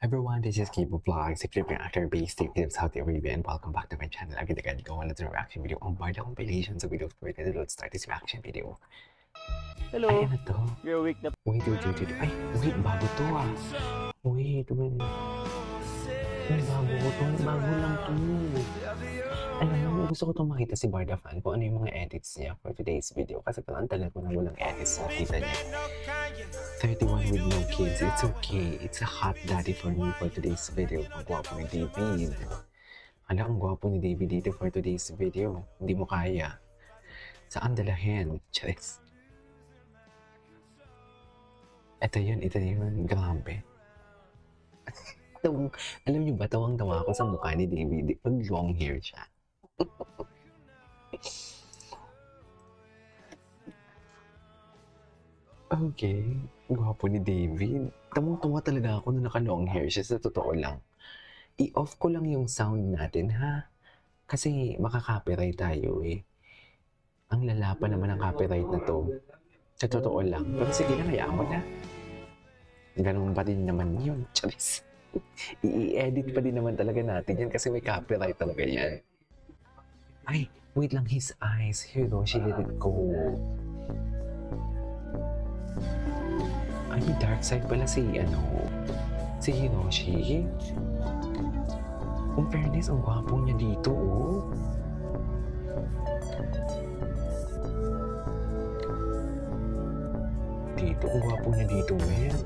Everyone, this is Kibo Vlogs, a clip actor based in Saudi Arabia, and welcome back to my channel. Agad-agad gawa na ito ng reaction video ang Barda compilation sa video for it. Let's start this reaction video. Hello. Ay, ano to? You're weak na. Wait. Ay, wait, bago to ah. Wait. Ay, bago to. Bago lang to. Alam mo, gusto ko itong makita si Barda fan kung ano yung mga edits niya for today's video. Kasi parang ang tagal ko na walang edits na kita niya. 31 with no kids, it's okay. It's a hot daddy for me for today's video. Ang gwapo ni David. Ang gwapo ni David dito for today's video. Hindi mo kaya. Saan dalahin? Charis. Ito yun. Grabe. Alam niyo ba, tawang-tawa ako sa mukha ni David pag long hair siya. Okay. Gwapo ni David. Tamang-tawa talaga ako na naka-long hair siya, sa totoo lang. I-off ko lang yung sound natin, ha? Kasi makaka-copyright tayo, eh. Ang lala pa naman ang copyright na to. Sa totoo lang. Pero sige na, hayaan mo na. Ganun pa din naman yun. Charis. I-edit pa din naman talaga natin yan kasi may copyright talaga yan. Ay, wait lang, his eyes. Hiroshi, let it go. Ay, may dark side pala si Hiroshi. In fairness, ang gwapo niya dito, oh. Ang gwapo niya dito, man.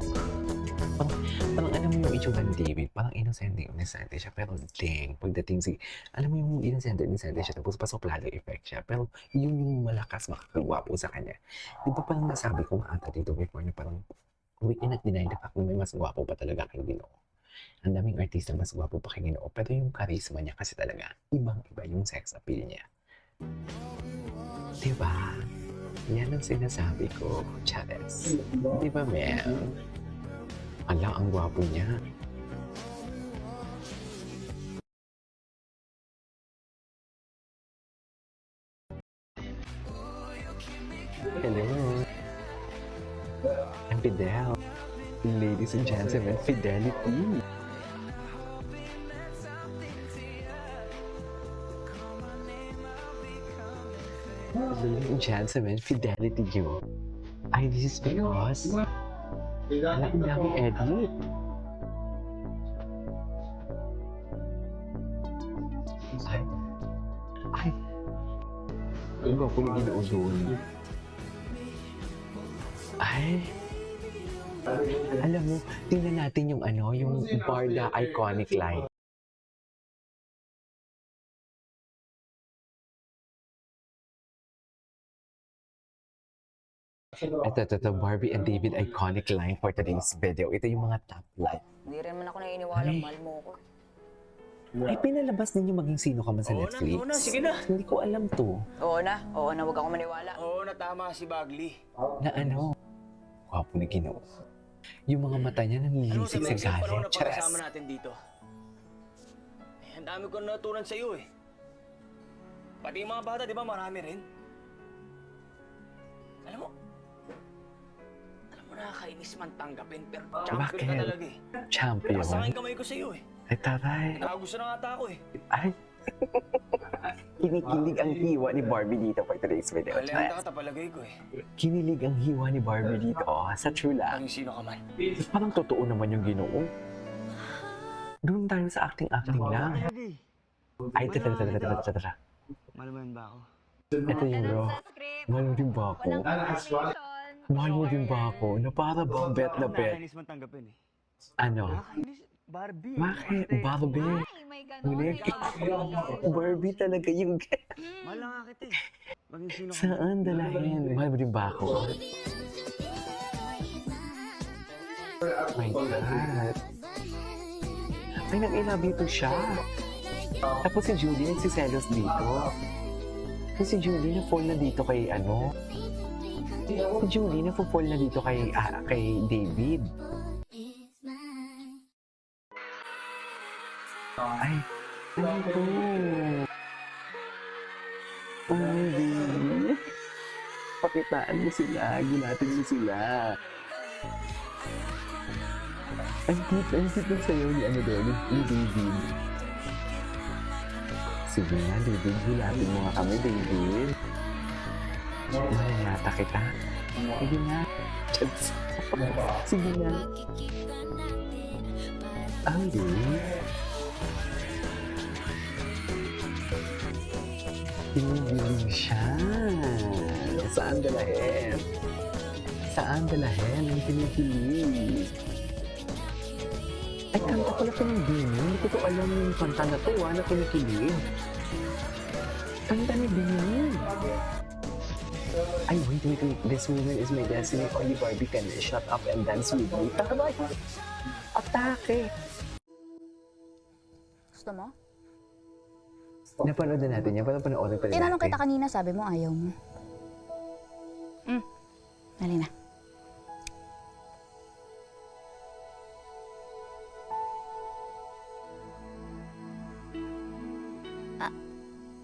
Parang alam mo yung itsura ni David, parang innocent siya, pero dang, pagdating alam mo yung innocent siya, tapos pasoplado effect siya, pero yun yung malakas makakagwapo sa kanya. Di ba parang nasabi ko ata dito before na parang, we cannot deny the fact na may mas gwapo pa talaga kay Ginoo. Ang daming artista mas gwapo pa kay Ginoo, pero yung charisma niya kasi talaga, ibang-iba yung sex appeal niya. Di ba? Yan ang sinasabi ko, Chares. Di ba, Mel? Ala, ang gwapo niya. Hello. I'm Fidel. Ladies and gentlemen, Fidelity. Ladies and gentlemen, Fidelity yun. Ay, this is because alam, ang daming edit. Ay. Ang gwapo yung Ginoo doon. Ay. Alam mo, tingnan natin yung yung Barda iconic line. Ito, Barbie and David iconic line for today's video. Ito yung mga top line. Hindi rin man ako naniniwala, mahal mo ko. Ay, pinalabas ninyo maging sino ka man sa Netflix. Oo na, sige na. Hindi ko alam to. Oo na, huwag ako maniwala. Oo na, tama si Bagley. Na gwapo na Ginoo. Yung mga mata niya nanlilisik sa galit. Charas. Kasama natin dito. Ang dami ko natutunan sa iyo eh. Pati yung mga bata, di ba marami rin? Alam mo, nakakainis man tanggapin, pero champion ka talaga eh. Champion? Nasakin kamay ko sa iyo eh. Ay, taray. Nakagusto na ata ako eh. Ay. Kinikilig ang hiwa ni Barbie dito for today's video. Kalenta ka tapalagay ko eh. Kinilig ang hiwa ni Barbie dito. Sa true lang. Ang sino ka man. Parang totoo naman yung Ginoo. Doon tayo sa acting lang. Ay, tara. Malaman ba ako? Ito yung bro. Mahal mo din ba ako? Mahal mo din ba ako? Na para bang bet na bet? Nakakainis man tanggapin eh. Ano? Nakakainis? Barbie. Bakit? Barbie? May Ulit. Barbie talaga yung... Mahal lang nga kita eh. Maging sino ka. Saan dalahin? Mahal mo din ba ako? Oh my God. Ay, nag-I-love you to siya. Tapos si Julie nagsiselos dito. Tapos si Julie na-fall na dito kay Si Julie na-fall na dito kay David. Ay, ano to? Baby. Pakitaan mo sila. Gulatin mo sila. Ang cute ng sayo ni ano doon, ni David. Sige nga, David, hulapin mo nga kami, David. Mahalata kita. Sige nga. Sige nga. Andi. Kinigilig siya. Saan dalahin? Saan dalahin ang kinikilig? Ay, kanta pala ito ng Bini. Hindi ko to alam yung kanta na to, na kinikilig. Kanta ni Bini. Ay, wait. This woman is my destiny. Only Barbie can shut up and dance with me. Tama yun. Atake. Gusto mo? Napanood na natin yan. Paano panoorin pa rin Tinanong natin? kita kanina, sabi mo ayaw mo. Dali na.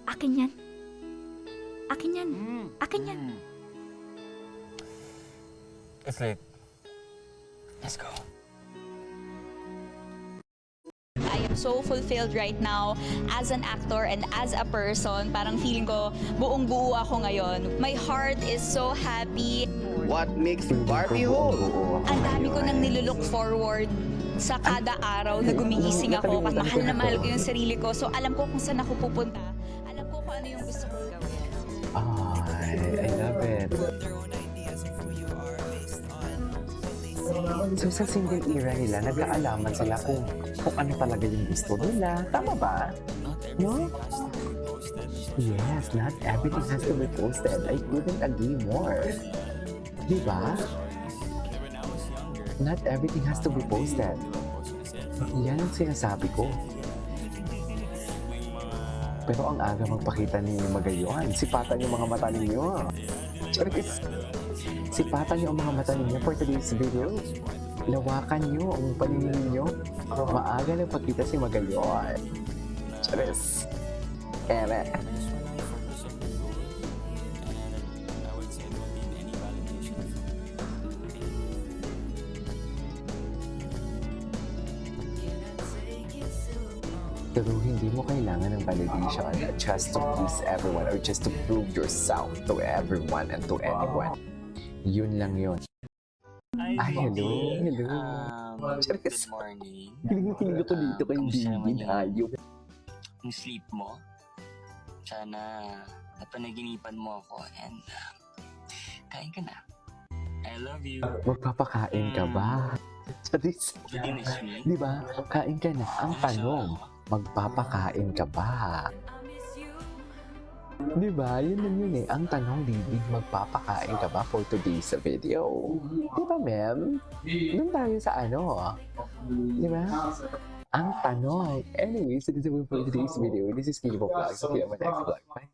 Akin yan. Akin yan. Akin yan. It's late. Let's go. I am so fulfilled right now as an actor and as a person. Parang feeling ko buong buo ako ngayon. My heart is so happy. What makes Barbie whole? Ang dami ko nang nilulook forward sa kada araw na gumigising ako kasi mahal na mahal ko yung sarili ko. So alam ko kung saan ako pupunta. Alam ko kung ano yung gusto kong gawin. Ay, I love it. So sa single era nila, nagkaalaman sila kung ano talaga yung gusto nila. Tama ba? No? Yes, not everything has to be posted. I couldn't agree more. Diba? Not everything has to be posted. Yan ang sinasabi ko. Pero ang aga magpakita ni Magayon, sipatan yung mga mata ninyo. Charis! Sipatan niyo ang mga mata ninyo for today's video. Lawakan niyo ang paningin ninyo. Maaga nagpakita si Magayon. Charis! Ere! Pero hindi mo kailangan ng validation just to please everyone or just to prove yourself to everyone and to anyone. Yun lang yun. Ay, hello. Hello. Good morning. Kilig na kilig ako dito kay Kamusta naman David. yung- Hayop. Yung sleep mo. Sana napanaginipan mo ako and kain ka na. I love you. Magpapakain ka ba? Charis. You miss me? Di ba? Kain ka na. Ang tanong, magpapakain ka ba? Di ba? Yun lang yun eh. Ang tanong, David, magpapakain ka ba for today's video? Di ba, ma'am? Doon tayo sa ano. Di ba? Ang tanong. Anyways, this is it for today's video. This is Kilibo Vlogs. See you on my next vlog. Bye.